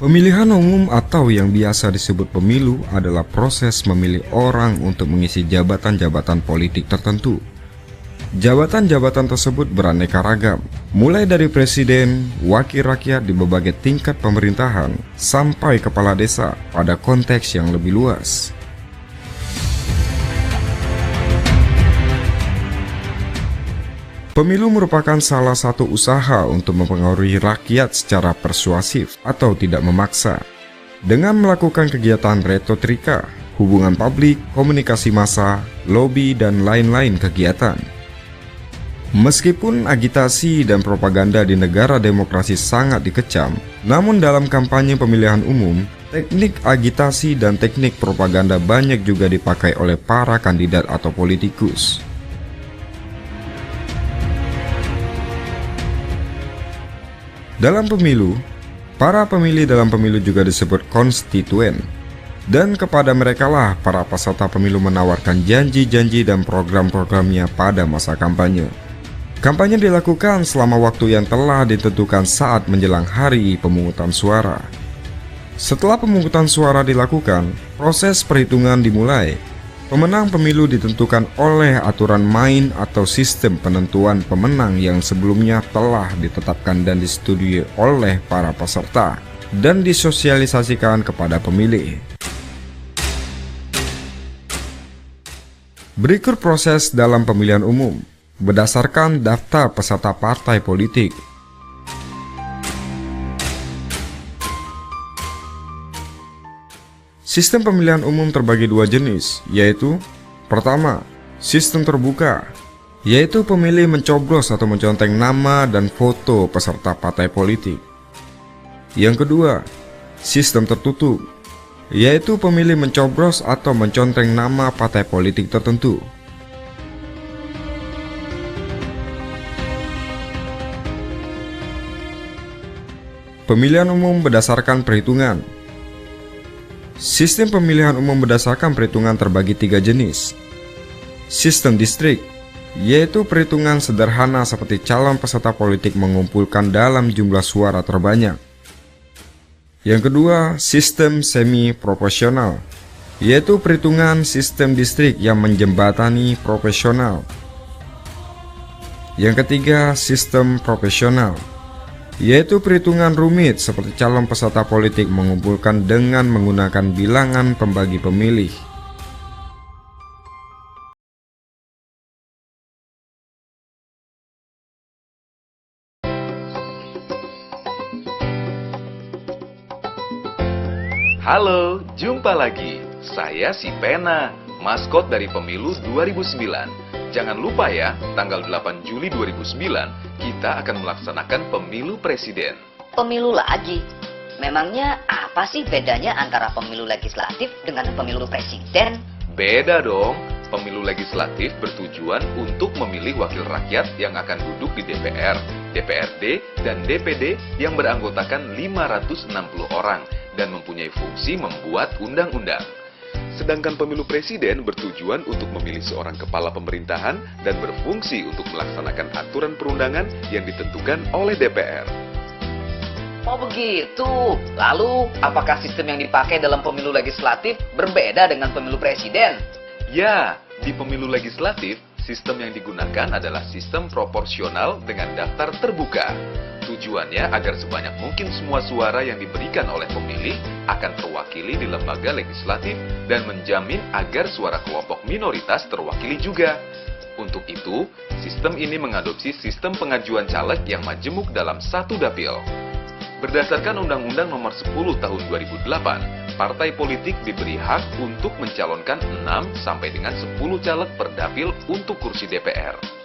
Pemilihan umum atau yang biasa disebut pemilu adalah proses memilih orang untuk mengisi jabatan-jabatan politik tertentu. Jabatan-jabatan tersebut beraneka ragam, mulai dari presiden, wakil rakyat di berbagai tingkat pemerintahan, sampai kepala desa pada konteks yang lebih luas. Pemilu merupakan salah satu usaha untuk mempengaruhi rakyat secara persuasif atau tidak memaksa, dengan melakukan kegiatan retorika, hubungan publik, komunikasi massa, lobi, dan lain-lain kegiatan. Meskipun agitasi dan propaganda di negara demokrasi sangat dikecam, namun dalam kampanye pemilihan umum, teknik agitasi dan teknik propaganda banyak juga dipakai oleh para kandidat atau politikus. Dalam pemilu, para pemilih dalam pemilu juga disebut konstituen, dan kepada merekalah para peserta pemilu menawarkan janji-janji dan program-programnya pada masa kampanye. Kampanye dilakukan selama waktu yang telah ditentukan saat menjelang hari pemungutan suara. Setelah pemungutan suara dilakukan, proses perhitungan dimulai. Pemenang pemilu ditentukan oleh aturan main atau sistem penentuan pemenang yang sebelumnya telah ditetapkan dan disetujui oleh para peserta dan disosialisasikan kepada pemilih. Berikut proses dalam pemilihan umum berdasarkan daftar peserta partai politik. Sistem pemilihan umum terbagi dua jenis, yaitu pertama, sistem terbuka, yaitu pemilih mencoblos atau menconteng nama dan foto peserta partai politik. Yang kedua, sistem tertutup, yaitu pemilih mencoblos atau menconteng nama partai politik tertentu. Pemilihan umum berdasarkan perhitungan. Sistem pemilihan umum berdasarkan perhitungan terbagi tiga jenis. Sistem distrik, yaitu perhitungan sederhana seperti calon peserta politik mengumpulkan dalam jumlah suara terbanyak. Yang kedua, sistem semi-proporsional, yaitu perhitungan sistem distrik yang menjembatani proporsional. Yang ketiga, sistem proporsional, yaitu perhitungan rumit seperti calon peserta politik mengumpulkan dengan menggunakan bilangan pembagi pemilih. Halo, jumpa lagi. Saya si Pena, maskot dari Pemilu 2009. Jangan lupa ya, tanggal 8 Juli 2009, kita akan melaksanakan pemilu presiden. Pemilu lagi? Memangnya apa sih bedanya antara pemilu legislatif dengan pemilu presiden? Beda dong. Pemilu legislatif bertujuan untuk memilih wakil rakyat yang akan duduk di DPR, DPRD, dan DPD yang beranggotakan 560 orang dan mempunyai fungsi membuat undang-undang. Sedangkan pemilu presiden bertujuan untuk memilih seorang kepala pemerintahan dan berfungsi untuk melaksanakan aturan perundangan yang ditentukan oleh DPR. Oh begitu. Lalu, apakah sistem yang dipakai dalam pemilu legislatif berbeda dengan pemilu presiden? Ya, di pemilu legislatif, sistem yang digunakan adalah sistem proporsional dengan daftar terbuka. Tujuannya agar sebanyak mungkin semua suara yang diberikan oleh pemilih akan terwakili di lembaga legislatif dan menjamin agar suara kelompok minoritas terwakili juga. Untuk itu, sistem ini mengadopsi sistem pengajuan caleg yang majemuk dalam satu dapil. Berdasarkan Undang-Undang Nomor 10 Tahun 2008, partai politik diberi hak untuk mencalonkan 6 sampai dengan 10 caleg per dapil untuk kursi DPR.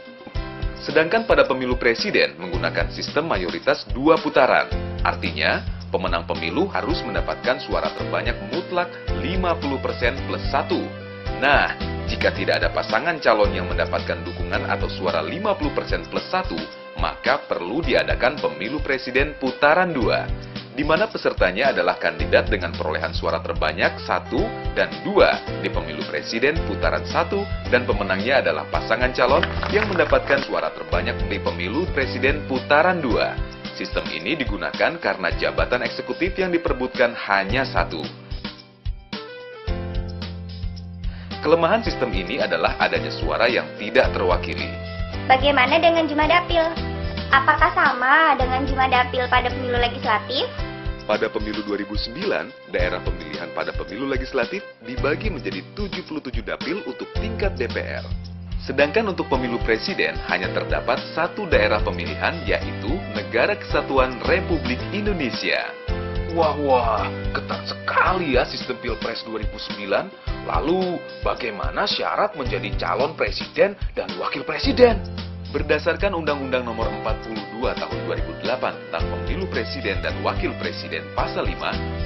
Sedangkan pada pemilu presiden menggunakan sistem mayoritas 2 putaran. Artinya, pemenang pemilu harus mendapatkan suara terbanyak mutlak 50% plus 1. Nah, jika tidak ada pasangan calon yang mendapatkan dukungan atau suara 50% plus 1, maka perlu diadakan pemilu presiden putaran 2. Di mana pesertanya adalah kandidat dengan perolehan suara terbanyak 1 dan 2 di pemilu presiden putaran 1 dan pemenangnya adalah pasangan calon yang mendapatkan suara terbanyak di pemilu presiden putaran 2. Sistem ini digunakan karena jabatan eksekutif yang diperebutkan hanya satu. Kelemahan sistem ini adalah adanya suara yang tidak terwakili. Bagaimana dengan Jumlah Dapil? Apakah sama dengan Jumlah Dapil pada pemilu legislatif? Pada pemilu 2009, daerah pemilihan pada pemilu legislatif dibagi menjadi 77 dapil untuk tingkat DPR. Sedangkan untuk pemilu presiden hanya terdapat satu daerah pemilihan, yaitu Negara Kesatuan Republik Indonesia. Wah, ketat sekali ya sistem Pilpres 2009. Lalu, bagaimana syarat menjadi calon presiden dan wakil presiden? Berdasarkan Undang-Undang Nomor 42 Tahun 2008 tentang Pemilu Presiden dan Wakil Presiden Pasal 5,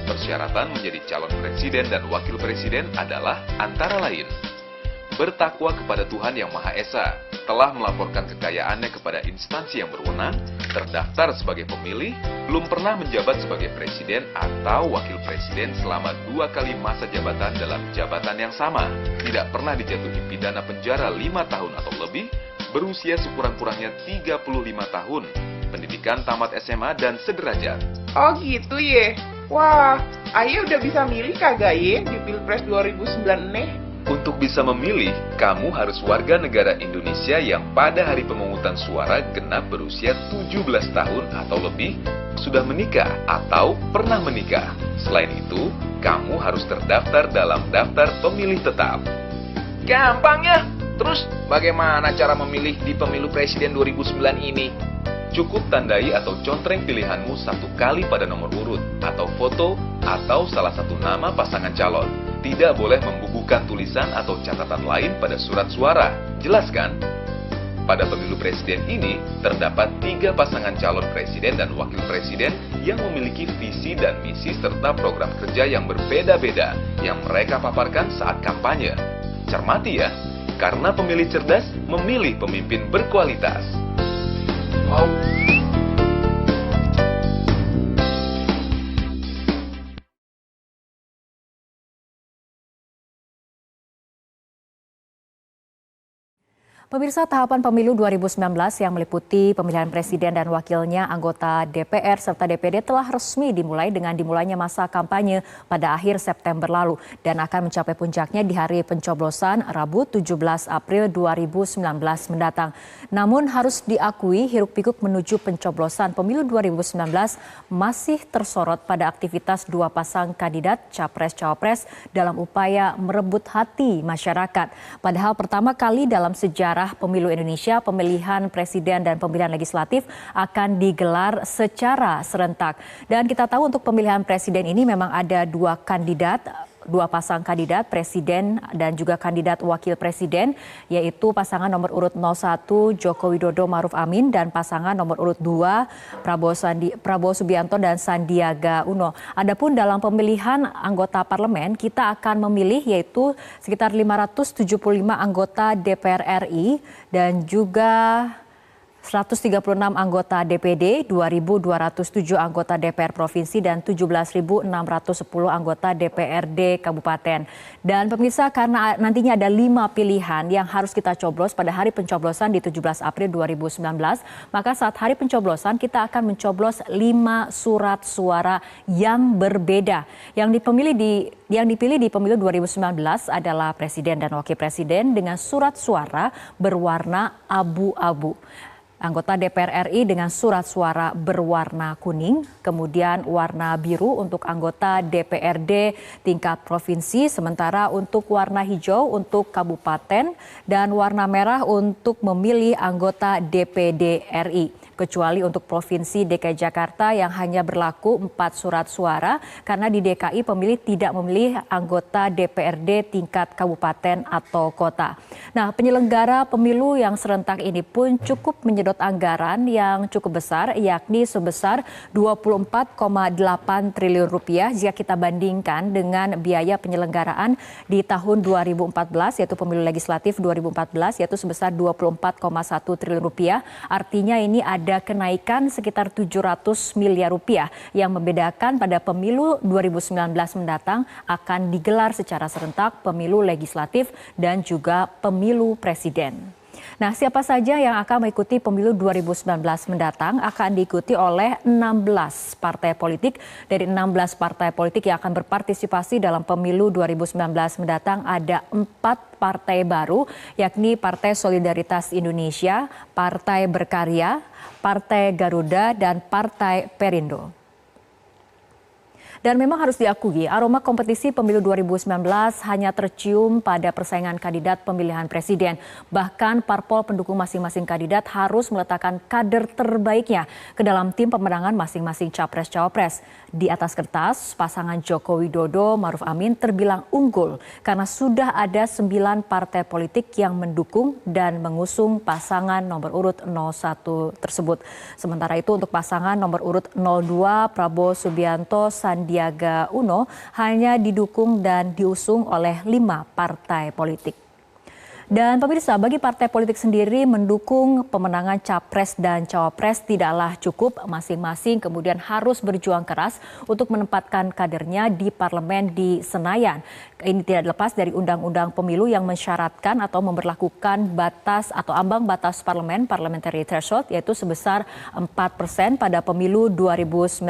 persyaratan menjadi calon presiden dan wakil presiden adalah antara lain: bertakwa kepada Tuhan Yang Maha Esa, telah melaporkan kekayaannya kepada instansi yang berwenang, terdaftar sebagai pemilih, belum pernah menjabat sebagai presiden atau wakil presiden selama 2 kali masa jabatan dalam jabatan yang sama, tidak pernah dijatuhi pidana penjara 5 tahun atau lebih, berusia sekurang-kurangnya 35 tahun, pendidikan tamat SMA dan sederajat. Oh gitu ye. Wah, Aye udah bisa milih kagak ye di Pilpres 2009 nih? Untuk bisa memilih, kamu harus warga negara Indonesia yang pada hari pemungutan suara genap berusia 17 tahun atau lebih, sudah menikah atau pernah menikah. Selain itu, kamu harus terdaftar dalam daftar pemilih tetap. Gampang ya. Terus bagaimana cara memilih di pemilu presiden 2009 ini? Cukup tandai atau contreng pilihanmu 1 kali pada nomor urut, atau foto, atau salah satu nama pasangan calon. Tidak boleh membubuhkan tulisan atau catatan lain pada surat suara. Jelas kan? Pada pemilu presiden ini, terdapat 3 pasangan calon presiden dan wakil presiden yang memiliki visi dan misi serta program kerja yang berbeda-beda yang mereka paparkan saat kampanye. Cermati ya, karena pemilih cerdas memilih pemimpin berkualitas. Wow. Pemirsa, tahapan pemilu 2019 yang meliputi pemilihan presiden dan wakilnya, anggota DPR serta DPD telah resmi dimulai dengan dimulainya masa kampanye pada akhir September lalu dan akan mencapai puncaknya di hari pencoblosan Rabu 17 April 2019 mendatang. Namun harus diakui hiruk-pikuk menuju pencoblosan pemilu 2019 masih tersorot pada aktivitas 2 pasang kandidat Capres-Cawapres dalam upaya merebut hati masyarakat. Padahal pertama kali dalam sejarah pemilu Indonesia, pemilihan presiden dan pemilihan legislatif akan digelar secara serentak. Dan kita tahu untuk pemilihan presiden ini memang ada 2 pasang kandidat presiden dan juga kandidat wakil presiden, yaitu pasangan nomor urut 01 Joko Widodo Maruf Amin dan pasangan nomor urut 2 Prabowo Subianto dan Sandiaga Uno. Adapun dalam pemilihan anggota parlemen kita akan memilih yaitu sekitar 575 anggota DPR RI dan juga 136 anggota DPD, 2.207 anggota DPR Provinsi, dan 17.610 anggota DPRD Kabupaten. Dan pemirsa, karena nantinya ada 5 pilihan yang harus kita coblos pada hari pencoblosan di 17 April 2019, maka saat hari pencoblosan kita akan mencoblos 5 surat suara yang berbeda. Yang dipilih di pemilu 2019 adalah presiden dan wakil presiden dengan surat suara berwarna abu-abu. Anggota DPR RI dengan surat suara berwarna kuning, kemudian warna biru untuk anggota DPRD tingkat provinsi, sementara untuk warna hijau untuk kabupaten dan warna merah untuk memilih anggota DPD RI. Kecuali untuk Provinsi DKI Jakarta yang hanya berlaku 4 surat suara karena di DKI pemilih tidak memilih anggota DPRD tingkat kabupaten atau kota. Nah, penyelenggara pemilu yang serentak ini pun cukup menyedot anggaran yang cukup besar, yakni sebesar 24,8 triliun rupiah jika kita bandingkan dengan biaya penyelenggaraan di tahun 2014 yaitu pemilu legislatif 2014 yaitu sebesar 24,1 triliun rupiah. Artinya ini ada kenaikan sekitar 700 miliar rupiah yang membedakan pada pemilu 2019 mendatang akan digelar secara serentak pemilu legislatif dan juga pemilu presiden. Nah, siapa saja yang akan mengikuti pemilu 2019 mendatang akan diikuti oleh 16 partai politik. Dari 16 partai politik yang akan berpartisipasi dalam pemilu 2019 mendatang ada 4 partai baru, yakni Partai Solidaritas Indonesia, Partai Berkarya, Partai Garuda, dan Partai Perindo. Dan memang harus diakui, aroma kompetisi pemilu 2019 hanya tercium pada persaingan kandidat pemilihan presiden. Bahkan parpol pendukung masing-masing kandidat harus meletakkan kader terbaiknya ke dalam tim pemenangan masing-masing capres-cawapres. Di atas kertas, pasangan Joko Widodo Maruf Amin terbilang unggul karena sudah ada 9 partai politik yang mendukung dan mengusung pasangan nomor urut 01 tersebut. Sementara itu untuk pasangan nomor urut 02 Prabowo Subianto Sandiaga Uno hanya didukung dan diusung oleh 5 partai politik. Dan pemirsa, bagi partai politik sendiri mendukung pemenangan capres dan cawapres tidaklah cukup. Masing-masing kemudian harus berjuang keras untuk menempatkan kadernya di parlemen di Senayan. Ini tidak lepas dari undang-undang pemilu yang mensyaratkan atau memberlakukan batas atau ambang batas parlemen, parliamentary threshold, yaitu sebesar 4% pada pemilu 2019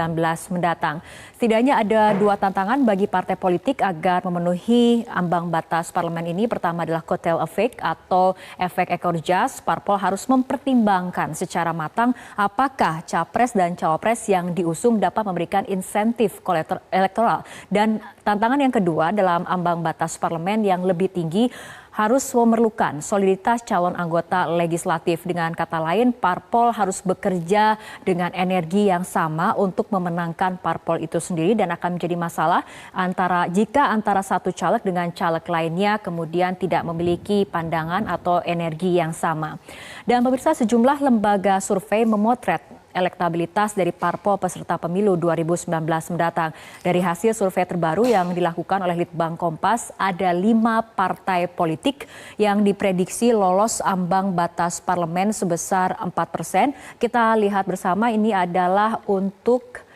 mendatang. Setidaknya ada 2 tantangan bagi partai politik agar memenuhi ambang batas parlemen ini. Pertama adalah kotel efek atau efek ekor jas. Parpol harus mempertimbangkan secara matang apakah capres dan cawapres yang diusung dapat memberikan insentif elektoral. Dan tantangan yang kedua dalam ambang batas parlemen yang lebih tinggi harus memerlukan soliditas calon anggota legislatif. Dengan kata lain, parpol harus bekerja dengan energi yang sama untuk memenangkan parpol itu sendiri, dan akan menjadi masalah jika antara satu caleg dengan caleg lainnya kemudian tidak memiliki pandangan atau energi yang sama. Dan pemirsa, sejumlah lembaga survei memotret elektabilitas dari parpol peserta pemilu 2019 mendatang. Dari hasil survei terbaru yang dilakukan oleh Litbang Kompas, ada 5 partai politik yang diprediksi lolos ambang batas parlemen sebesar 4%. Kita lihat bersama, ini adalah untuk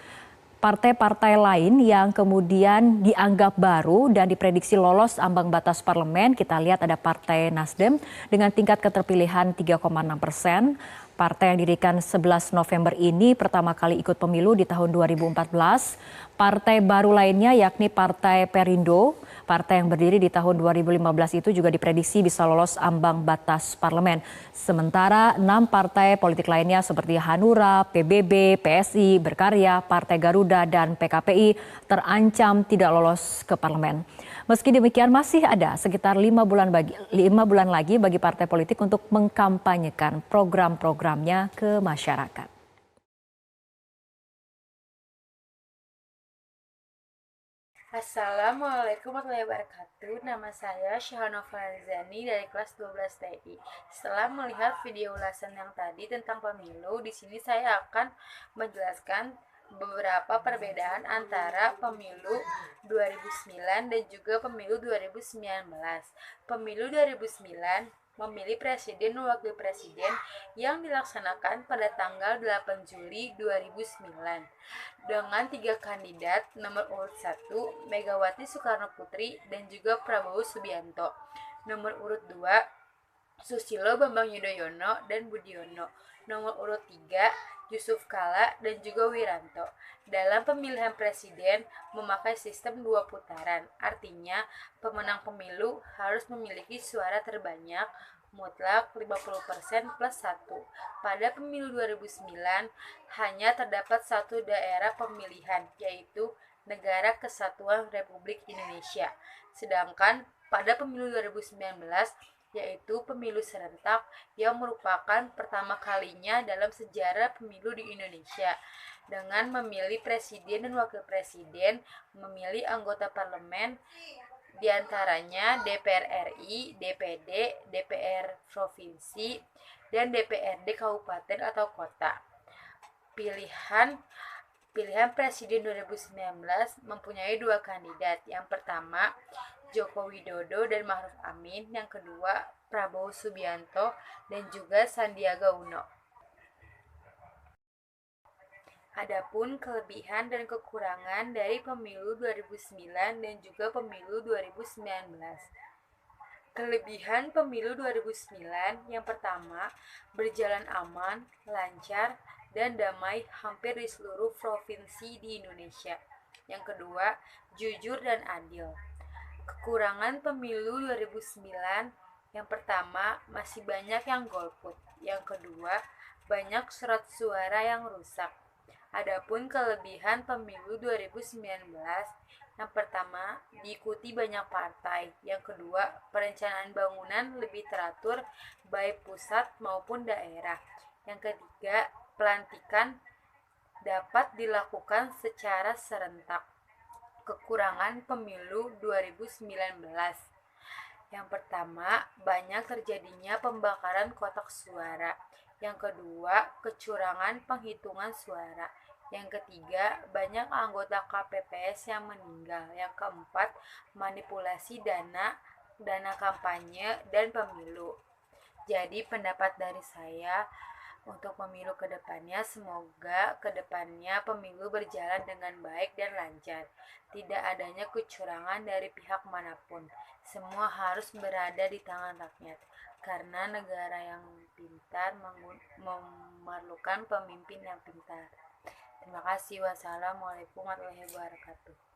partai-partai lain yang kemudian dianggap baru dan diprediksi lolos ambang batas parlemen. Kita lihat ada Partai Nasdem dengan tingkat keterpilihan 3,6%. Partai yang didirikan 11 November ini pertama kali ikut pemilu di tahun 2014. Partai baru lainnya yakni Partai Perindo, partai yang berdiri di tahun 2015 itu juga diprediksi bisa lolos ambang batas parlemen. Sementara 6 partai politik lainnya seperti Hanura, PBB, PSI, Berkarya, Partai Garuda, dan PKPI terancam tidak lolos ke parlemen. Meski demikian, masih ada sekitar 5 bulan lagi bagi partai politik untuk mengkampanyekan program-programnya ke masyarakat. Assalamualaikum warahmatullahi wabarakatuh. Nama saya Syahanova Rizani dari kelas 12 TI. Setelah melihat video ulasan yang tadi tentang pemilu, di sini saya akan menjelaskan beberapa perbedaan antara pemilu 2009 dan juga pemilu 2019. Pemilu 2009 memilih presiden dan wakil presiden yang dilaksanakan pada tanggal 8 Juli 2009 dengan 3 kandidat nomor urut 1 Megawati Soekarno Putri dan juga Prabowo Subianto, nomor urut 2 Susilo Bambang Yudhoyono dan Budiono, nomor urut 3 Yusuf Kala dan juga Wiranto. Dalam pemilihan presiden memakai sistem 2 putaran, artinya pemenang pemilu harus memiliki suara terbanyak mutlak 50% plus 1. Pada pemilu 2009 hanya terdapat 1 daerah pemilihan, yaitu Negara Kesatuan Republik Indonesia. Sedangkan pada pemilu 2019 yaitu pemilu serentak yang merupakan pertama kalinya dalam sejarah pemilu di Indonesia, dengan memilih presiden dan wakil presiden, memilih anggota parlemen, diantaranya DPR RI, DPD, DPR Provinsi, dan DPRD Kabupaten atau Kota. Pilihan presiden 2019 mempunyai 2 kandidat. Yang pertama, Joko Widodo dan Maruf Amin. Yang kedua, Prabowo Subianto dan juga Sandiaga Uno. Adapun kelebihan dan kekurangan dari pemilu 2009 dan juga pemilu 2019. Kelebihan pemilu 2009 yang pertama, berjalan aman, lancar, dan damai hampir di seluruh provinsi di Indonesia. Yang kedua, jujur dan adil. Kekurangan pemilu 2009 yang pertama, masih banyak yang golput. Yang kedua, banyak surat suara yang rusak. Adapun kelebihan pemilu 2019, yang pertama, diikuti banyak partai. Yang kedua, perencanaan bangunan lebih teratur baik pusat maupun daerah. Yang ketiga, pelantikan dapat dilakukan secara serentak. Kekurangan pemilu 2019. Yang pertama, banyak terjadinya pembakaran kotak suara. Yang kedua, kecurangan penghitungan suara. Yang ketiga, banyak anggota KPPS yang meninggal. Yang keempat, manipulasi dana kampanye dan pemilu. Jadi pendapat dari saya untuk pemilu kedepannya, semoga kedepannya pemilu berjalan dengan baik dan lancar. Tidak adanya kecurangan dari pihak manapun. Semua harus berada di tangan rakyat. Karena negara yang pintar memerlukan pemimpin yang pintar. Terima kasih. Wassalamualaikum warahmatullahi wabarakatuh.